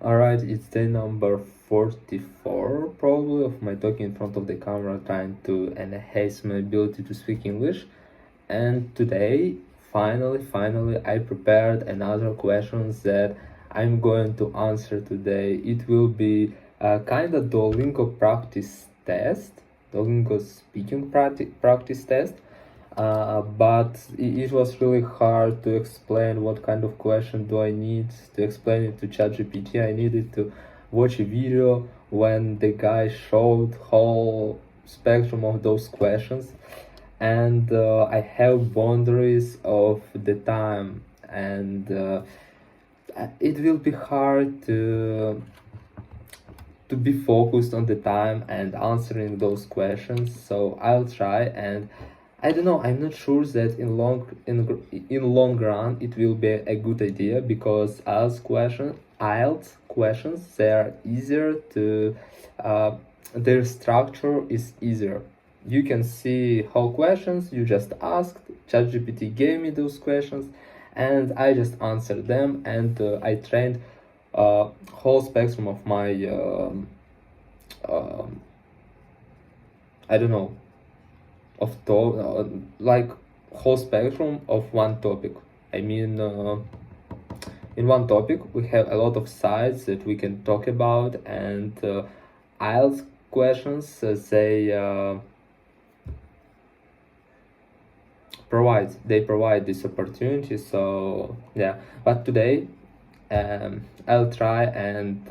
Alright, it's day number 44 probably of my talking in front of the camera trying to enhance my ability to speak English. And today, finally, I prepared another questions that I'm going to answer today. It will be a kind of Duolingo practice test, Duolingo speaking practice test. But it was really hard to explain what kind of question do I need to explain it to ChatGPT. I needed to watch a video when the guy showed whole spectrum of those questions, and I have boundaries of the time, and it will be hard to be focused on the time and answering those questions. So I'll try, and I don't know. I'm not sure that in long run it will be a good idea, because IELTS questions, they are easier to their structure is easier. You can see whole questions you just asked. ChatGPT gave me those questions, and I just answered them, and I trained whole spectrum of my um, I don't know, of like whole spectrum of one topic. I mean, in one topic we have a lot of sides that we can talk about, and IELTS questions, they provide this opportunity. So yeah, but today I'll try, and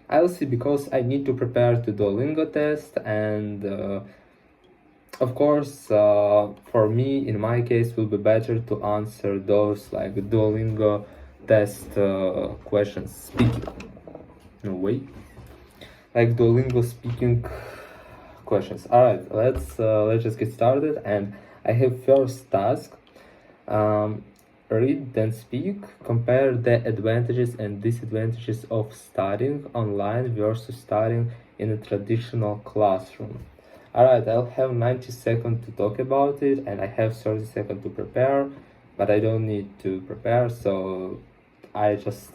I'll see, because I need to prepare to Duolingo test, and of course, for me, in my case, will be better to answer those like Duolingo test questions. Speaking, no way, like Duolingo speaking questions. All right, let's just get started. And I have first task. Read, then speak. Compare the advantages and disadvantages of studying online versus studying in a traditional classroom. Alright, I'll have 90 seconds to talk about it, and I have 30 seconds to prepare, but I don't need to prepare, so I just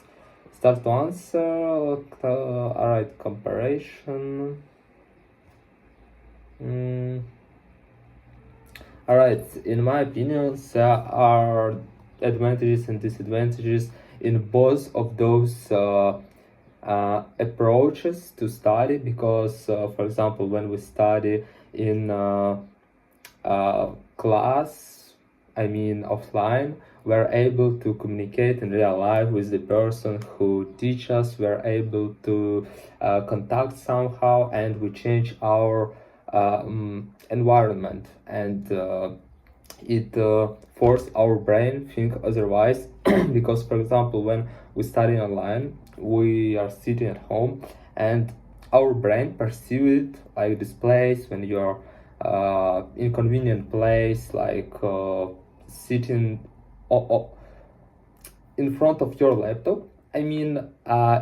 start to answer. Alright, comparison. Alright, in my opinion, there are advantages and disadvantages in both of those approaches to study, because for example, when we study in class, I mean offline, we're able to communicate in real life with the person who teaches us. We're able to contact somehow, and we change our environment, and it force our brain think otherwise. Because for example, when we study online, we are sitting at home, and our brain perceives it like this place when you're inconvenient place, like sitting in front of your laptop. I mean,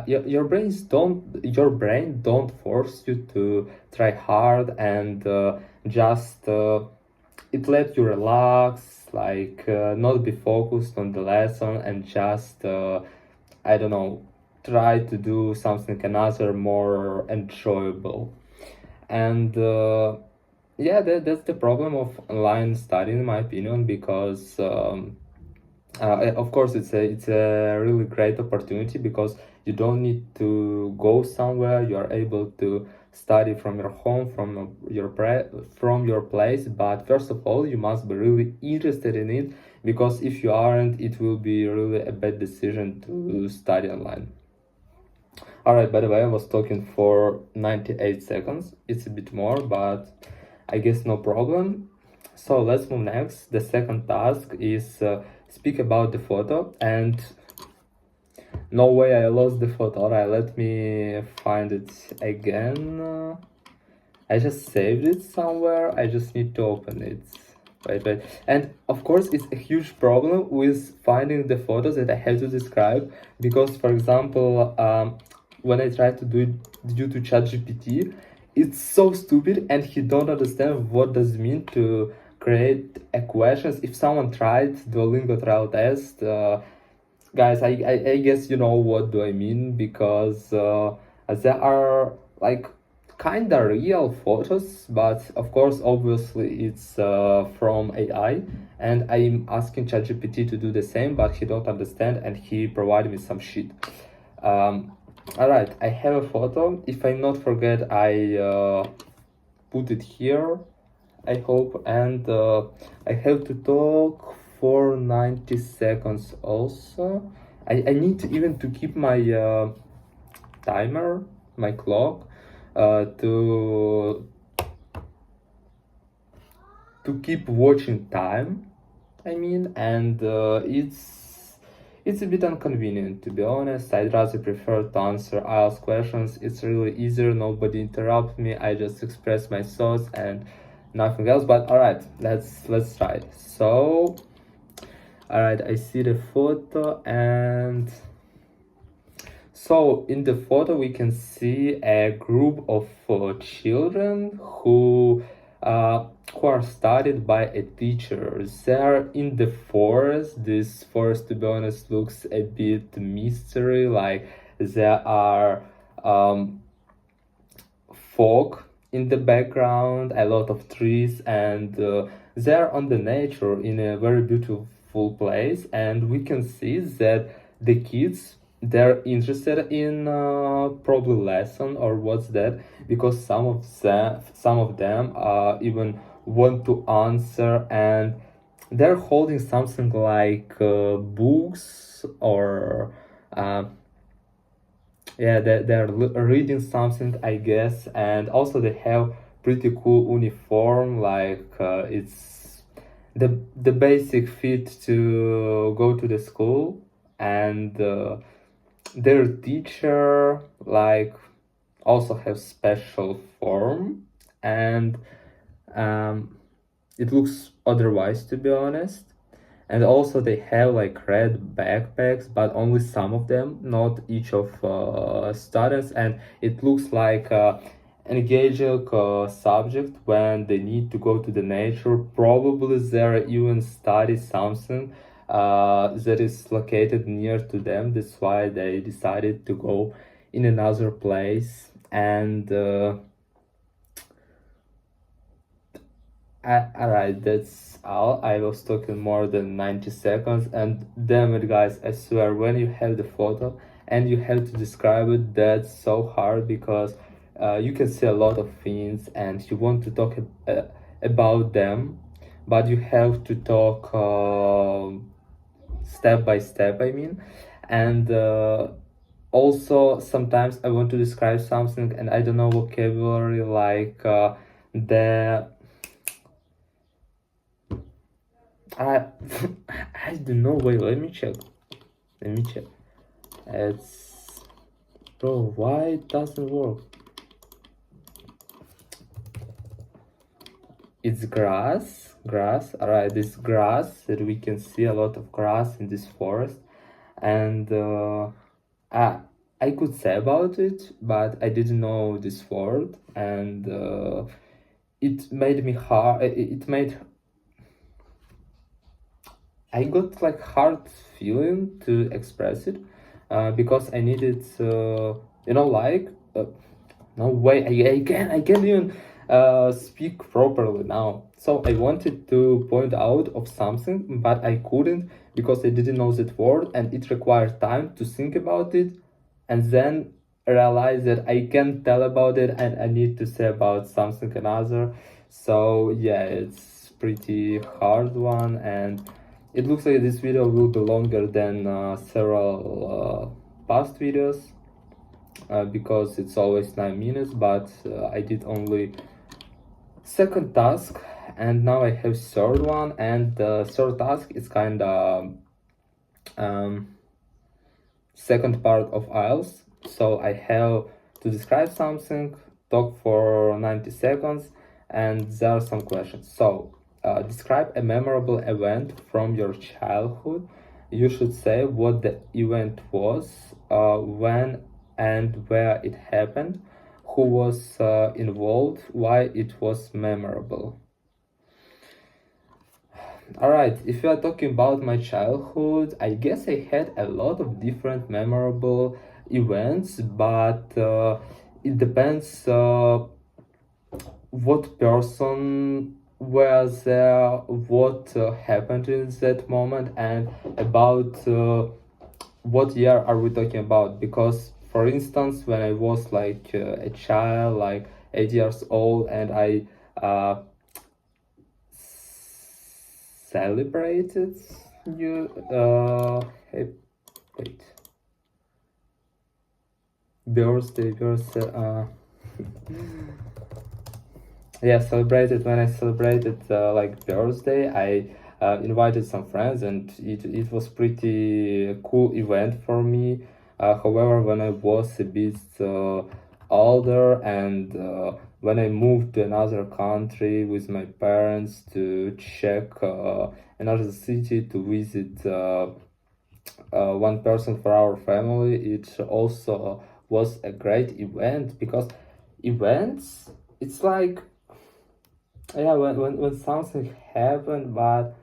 your brain don't force you to try hard, and just it let you relax, like not be focused on the lesson, and just I don't know, try to do something another more enjoyable. And yeah, that's the problem of online studying, in my opinion, because of course it's a really great opportunity, because you don't need to go somewhere. You are able to study from your home, from your place. But first of all, you must be really interested in it, because if you aren't, it will be really a bad decision to study online. All right, by the way, I was talking for 98 seconds. It's a bit more, but I guess no problem. So let's move next. The second task is speak about the photo, and no way I lost the photo. Alright, let me find it again. I just saved it somewhere. I just need to open it. Wait. And of course, it's a huge problem with finding the photos that I have to describe, because for example, when I try to do it due to ChatGPT, it's so stupid, and he don't understand what does it mean to create equations. If someone tried Duolingo trial test, guys, I guess you know what do I mean, because there are like kinda real photos, but of course obviously it's from AI, and I'm asking ChatGPT to do the same, but he don't understand and he provided me some shit. All right, I have a photo. If I not forget, I put it here, I hope, and I have to talk for 90 seconds also. I need to even to keep my timer, my clock, to keep watching time. I mean, and it's a bit inconvenient, to be honest. I'd rather prefer to answer IELTS questions. It's really easier. Nobody interrupts me. I just express my thoughts and nothing else. But all right, let's try it. So, all right, I see the photo, and so in the photo we can see a group of children who are studied by a teacher. They are in the forest. This forest, to be honest, looks a bit mystery. Like there are fog in the background, a lot of trees, and they're on the nature in a very beautiful place. And we can see that the kids, they're interested in probably lesson or what's that, because some of them even want to answer, and they're holding something like books or yeah, they're reading something, I guess. And also they have pretty cool uniform, like it's the basic fit to go to the school. And their teacher like also have special form, and um, it looks otherwise, to be honest. And also they have like red backpacks, but only some of them, not each of students. And it looks like engaging subject when they need to go to the nature. Probably they even study something that is located near to them. That's why they decided to go in another place. And alright, that's all. I was talking more than 90 seconds, and damn it, guys, I swear, when you have the photo and you have to describe it, that's so hard, because you can see a lot of things and you want to talk about them, but you have to talk step by step, I mean. And also, sometimes I want to describe something and I don't know vocabulary, like the I I don't know. Wait, let me check. Let me check. It's bro. Why it doesn't work? It's grass. Grass. Alright, this grass that we can see a lot of grass in this forest, and I could say about it, but I didn't know this word, and it made me hard. It made I got like hard feeling to express it, because I needed, like no way I can't even speak properly now. So I wanted to point out of something, but I couldn't, because I didn't know that word, and it required time to think about it, and then realize that I can't tell about it and I need to say about something another. So yeah, it's pretty hard one, and it looks like this video will be longer than several past videos, because it's always 9 minutes, but I did only second task, and now I have third one. And the third task is kind of second part of IELTS. So I have to describe something, talk for 90 seconds, and there are some questions. So describe a memorable event from your childhood. You should say what the event was, when and where it happened, who was involved, why it was memorable. Alright, if you are talking about my childhood, I guess I had a lot of different memorable events, but it depends what person was there, what happened in that moment, and about what year are we talking about. Because, for instance, when I was like a child, like 8 years old, and I celebrated you hey, wait, birthday yeah, celebrated when I celebrated like birthday. I invited some friends, and it was pretty cool event for me. However, when I was a bit older, and when I moved to another country with my parents to check another city to visit one person for our family, it also was a great event. Because events, it's like, yeah, when something happened, but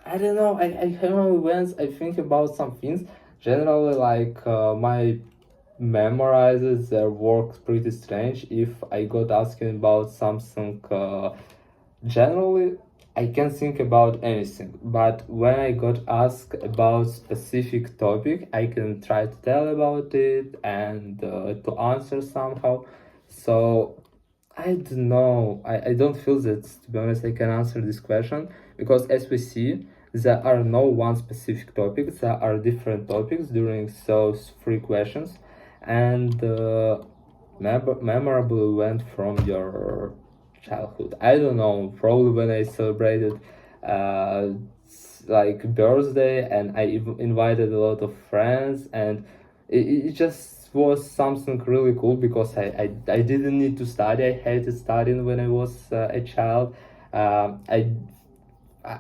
I don't know, I have no events. I think about some things generally, like my memorizes their works pretty strange. If I got asking about something generally, I can think about anything, but when I got asked about specific topic, I can try to tell about it and to answer somehow. So I don't know. I don't feel that, to be honest, I can answer this question, because as we see, there are no one specific topic. There are different topics during those three questions, and memorable event from your childhood. I don't know. Probably when I celebrated uh, like birthday, and I invited a lot of friends, and it just was something really cool, because I didn't need to study. I hated studying when I was a child. Um, I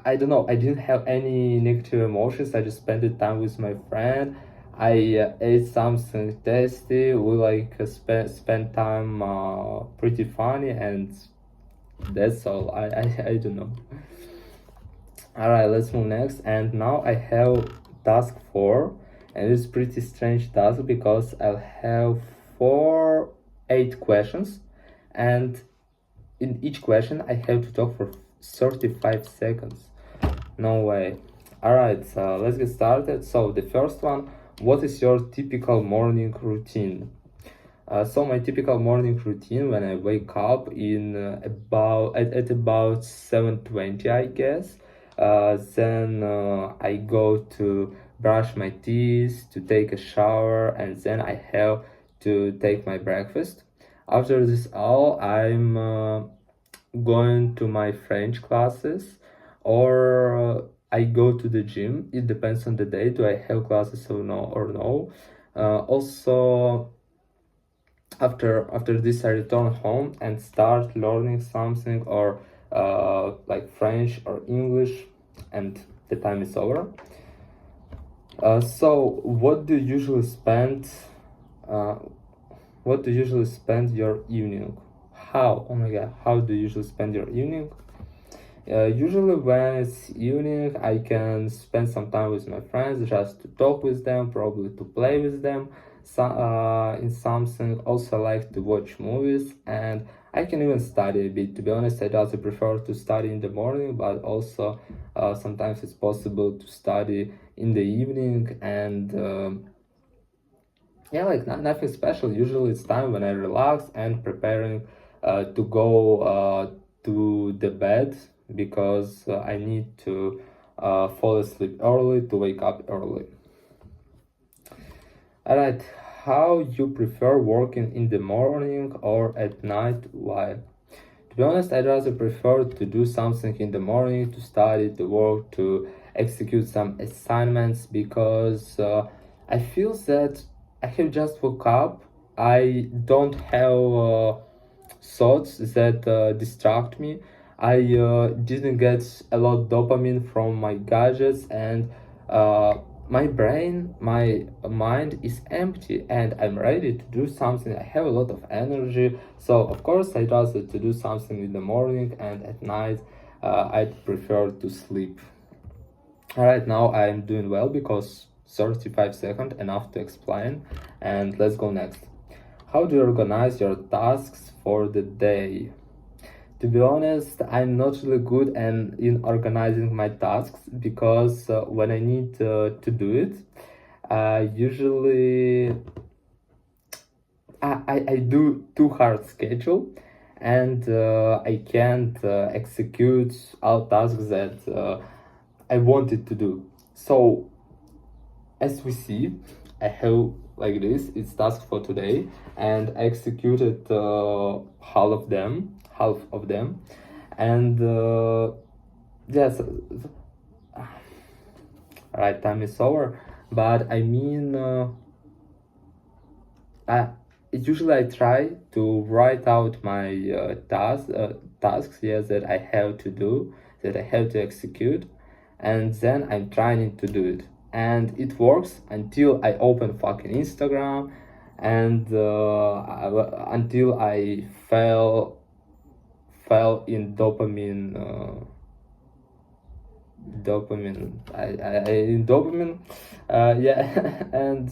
I don't know. I didn't have any negative emotions. I just spent the time with my friend. I ate something tasty. We like spent time pretty funny, and that's all. I don't know. All right, let's move next. And now I have task 4, and it's pretty strange task, because I'll have 8 questions, and in each question I have to talk for 35 seconds. No way. All right, so let's get started. So the first one, what is your typical morning routine? So my typical morning routine, when I wake up in at about 7:20, I guess. Then I go to brush my teeth, to take a shower, and then I have to take my breakfast. After this all, I'm going to my French classes, or I go to the gym. It depends on the day. Do I have classes or no? Also, after this, I return home and start learning something, or like French or English, and the time is over. So what do you usually spend? Uh, what do you usually spend your evening? How? Oh my god! How do you usually spend your evening? Usually when it's evening, I can spend some time with my friends, just to talk with them, probably to play with them in something. Also, I like to watch movies, and I can even study a bit. To be honest, I also prefer to study in the morning, but also sometimes it's possible to study in the evening. And yeah, like nothing special. Usually it's time when I relax and preparing to go to the bed, because I need to fall asleep early to wake up early. All right, how you prefer working in the morning or at night? Why? To be honest, I'd rather prefer to do something in the morning, to study, to work, to execute some assignments, because I feel that I have just woke up. I don't have thoughts that distract me. I didn't get a lot of dopamine from my gadgets, and uh, my brain, my mind is empty, and I'm ready to do something. I have a lot of energy, so of course I'd rather to do something in the morning, and at night I'd prefer to sleep. All right, now I'm doing well because 35 seconds enough to explain. And let's go next. How do you organize your tasks for the day? To be honest, I'm not really good in organizing my tasks because when I need to do it, usually I do too hard schedule, and I can't execute all tasks that I wanted to do. So as we see, I have like this. It's task for today, and I executed half of them, and yes, right, time is over. But I mean. I usually I try to write out my tasks, yes, that I have to do, that I have to execute, and then I'm trying to do it, and it works until I open fucking Instagram, and until I fell in dopamine in dopamine, yeah. And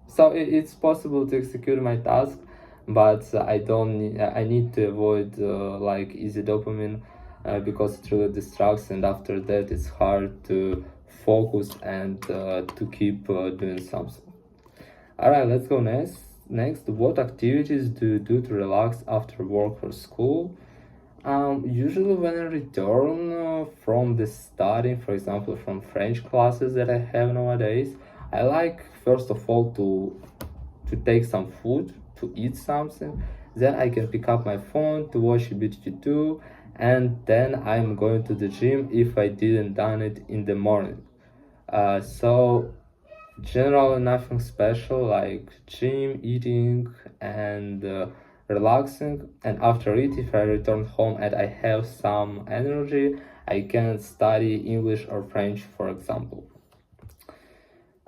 so it's possible to execute my task, but I don't need, I need to avoid like easy dopamine, because it really distracts, and after that it's hard to focus and to keep doing something. All right, let's go next, what activities do you do to relax after work or school? Usually when I return from the studying, for example, from French classes that I have nowadays, I like first of all to take some food, to eat something. Then I can pick up my phone to watch a bit YouTube, and then I'm going to the gym if I didn't done it in the morning. So generally nothing special, like gym, eating, and relaxing. And after it, if I return home and I have some energy, I can study English or French, for example.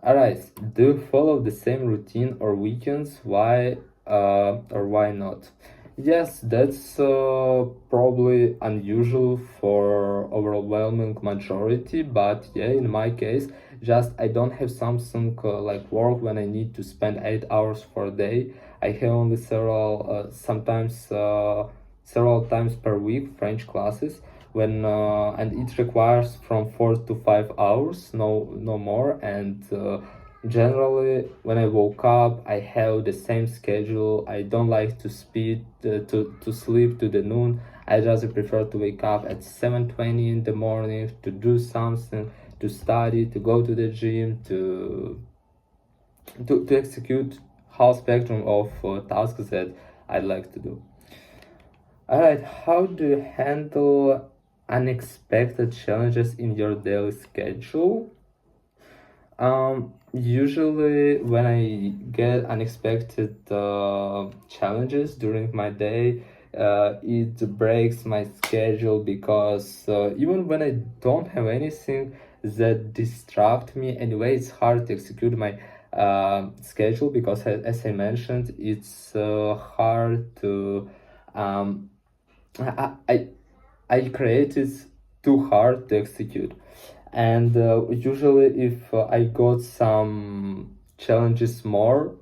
Alright, do you follow the same routine or weekends? Why or why not? Yes, that's probably unusual for overwhelming majority, but yeah, in my case, just I don't have something like work when I need to spend 8 hours for a day. I have only sometimes several times per week French classes when and it requires from 4 to 5 hours, no more. And generally when I woke up I have the same schedule. I don't like to to sleep to the noon. I just prefer to wake up at 7:20 in the morning to do something, to study, to go to the gym, to execute whole spectrum of tasks that I like to do. All right, how do you handle unexpected challenges in your daily schedule? Usually when I get unexpected challenges during my day, it breaks my schedule because even when I don't have anything that distract me, anyway, it's hard to execute my schedule because, as I mentioned, it's hard to um, I, I I created too hard to execute. And usually if I got some challenges more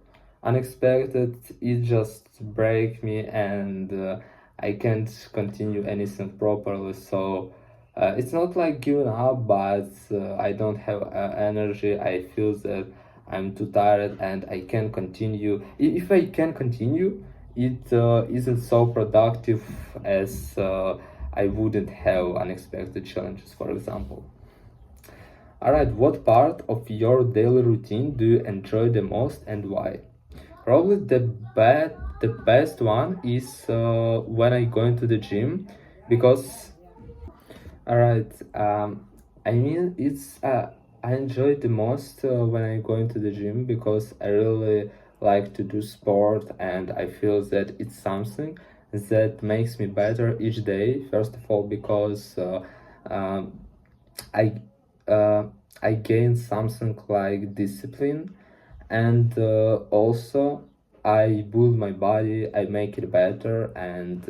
unexpected, it just break me, and I can't continue anything properly. So it's not like giving up, but I don't have energy. I feel that I'm too tired and I can't continue. If I can continue, it isn't so productive as I wouldn't have unexpected challenges, for example. All right, what part of your daily routine do you enjoy the most and why? Probably the best one is when I go into the gym, because all right. I mean, I enjoy the most when I go into the gym because I really like to do sport, and I feel that it's something that makes me better each day. First of all, because um, I uh, I gain something like discipline, and also I build my body, I make it better, and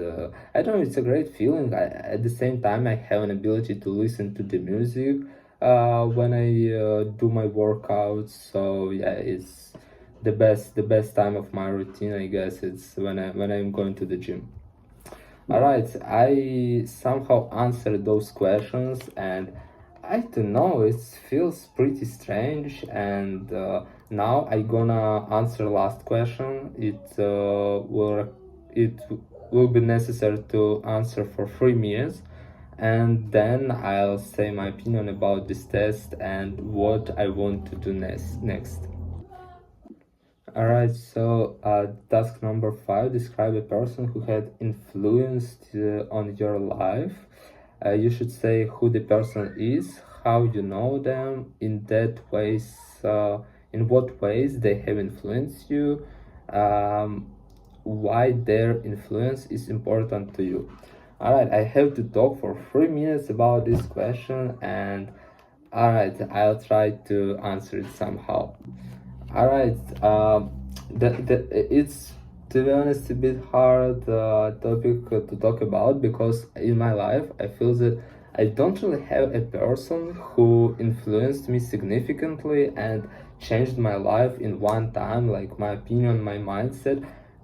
I don't know, it's a great feeling. At the same time, I have an ability to listen to the music when I do my workouts. So yeah, it's the best time of my routine. I guess it's when I'm going to the gym. All right, I somehow answered those questions, and I don't know, it feels pretty strange. And now I gonna answer last question. It will be necessary to answer for 3 minutes, and then I'll say my opinion about this test and what I want to do next. All right, so task number 5, describe a person who had influenced on your life. You should say who the person is, how you know them, in what ways they have influenced you, um, why their influence is important to you. All right, I have to talk for 3 minutes about this question, and all right, I'll try to answer it somehow. All right. It's, to be honest, a bit hard topic to talk about, because in my life I feel that I don't really have a person who influenced me significantly and changed my life in one time, like my opinion, my mindset.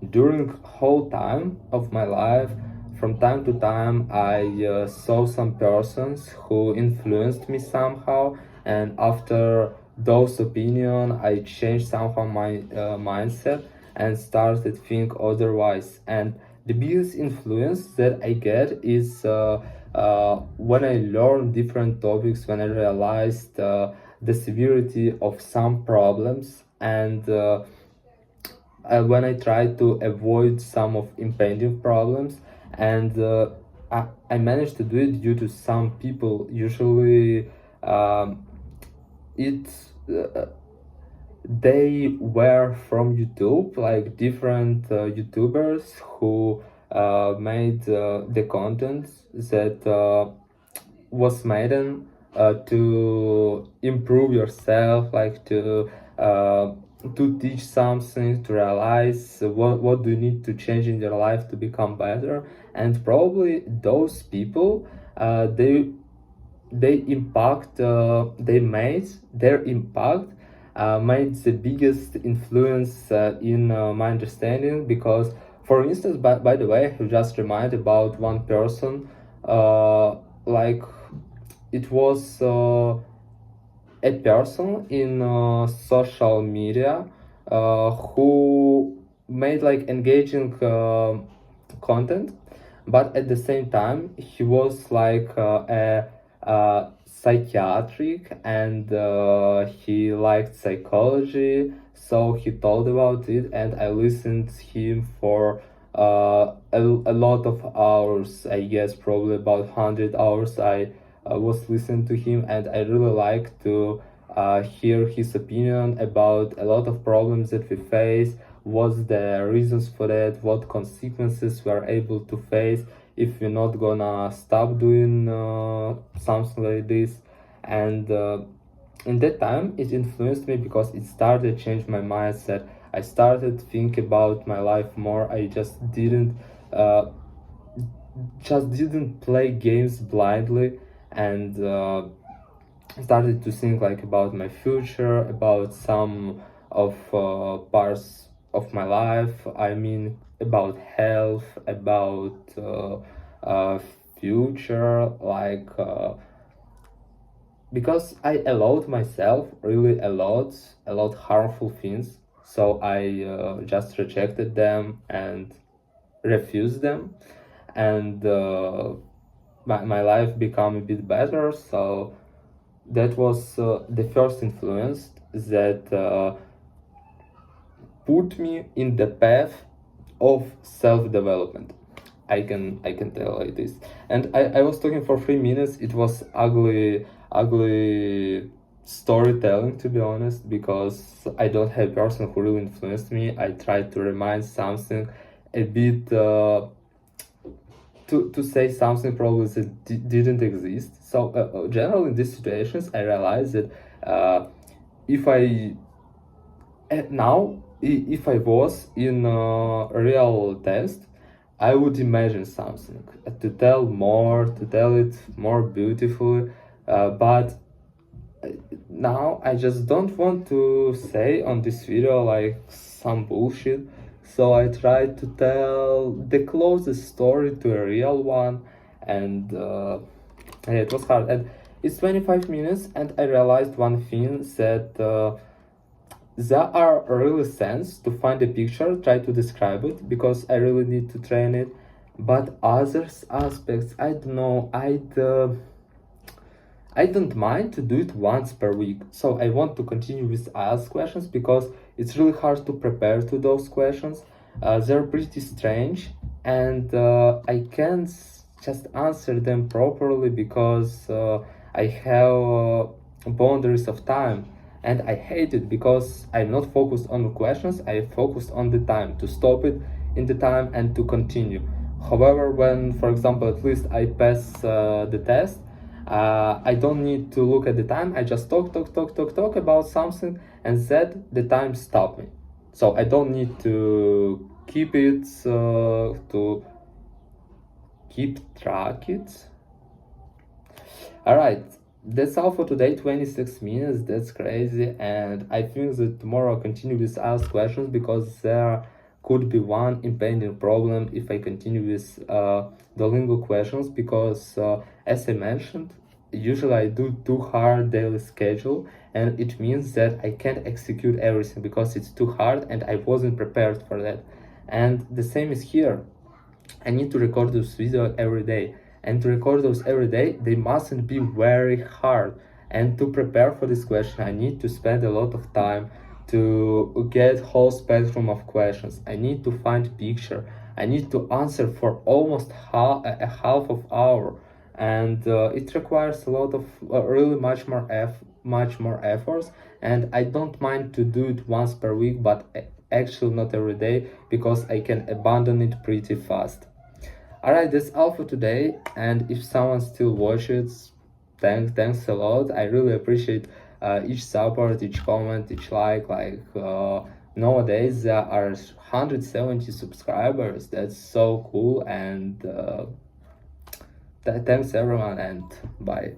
During whole time of my life, from time to time, I saw some persons who influenced me somehow, and after those opinion, I changed somehow my mindset and started think otherwise. And the biggest influence that I get is when I learn different topics, when I realized the severity of some problems, and when I try to avoid some of impending problems, and I managed to do it due to some people. Usually, it's they were from YouTube, like different YouTubers who made the content that was made to improve yourself, like to teach something, to realize what do you need to change in your life to become better. And probably those people, they impact they made their impact made the biggest influence in my understanding. Because, for instance, by the way, you just reminded about one person, like it was a person in social media who made like engaging content, but at the same time he was like a psychiatric, and he liked psychology, so he told about it, and I listened to him for a lot of hours. I guess probably about 100 hours I was listening to him, and I really like to hear his opinion about a lot of problems that we face, what's the reasons for that, what consequences we are able to face if we're not gonna stop doing something like this. And in that time it influenced me, because it started to change my mindset. I started to think about my life more. I uh, just didn't play games blindly, and started to think like about my future, about some of parts of my life. I mean, about health, about future, like because I allowed myself really a lot harmful things. So I just rejected them and refused them, and my life become a bit better. So that was the first influence that put me in the path of self-development. I can tell like this. And I was talking for 3 minutes. It was ugly storytelling, to be honest, because I don't have a person who really influenced me. I tried to remind something a bit to say something probably that didn't exist. So generally in these situations I realized that if I now if I was in a real test, I would imagine something to tell it more beautifully, but now I just don't want to say on this video like some bullshit, so I tried to tell the closest story to a real one, and yeah, it was hard. And it's 25 minutes, and I realized one thing, that there are really sense to find a picture, try to describe it, because I really need to train it. But others aspects, I don't know, I don't mind to do it once per week. So I want to continue with ask questions because it's really hard to prepare to those questions. They're pretty strange, and I can't just answer them properly because I have boundaries of time. And I hate it because I'm not focused on the questions, I focused on the time, to stop it in the time and to continue. However, when, for example, at least I pass the test, I don't need to look at the time. I just talk about something, and that the time stop me. So I don't need to keep it to keep track it. All right, that's all for today. 26 minutes. That's crazy, and I think that tomorrow I'll continue with ask questions because there could be one impending problem if I continue with Duolingo questions, because as I mentioned, usually I do too hard daily schedule, and it means that I can't execute everything because it's too hard and I wasn't prepared for that. And the same is here. I need to record this video every day, and to record those every day, they mustn't be very hard. And to prepare for this question, I need to spend a lot of time to get whole spectrum of questions. I need to find picture. I need to answer for almost a half of hour, and it requires a lot of really much more efforts. And I don't mind to do it once per week, but actually not every day, because I can abandon it pretty fast. Alright, that's all for today, and if someone still watches, thanks a lot. I really appreciate each support, each comment, each like. Nowadays there are 170 subscribers. That's so cool, and thanks everyone, and bye.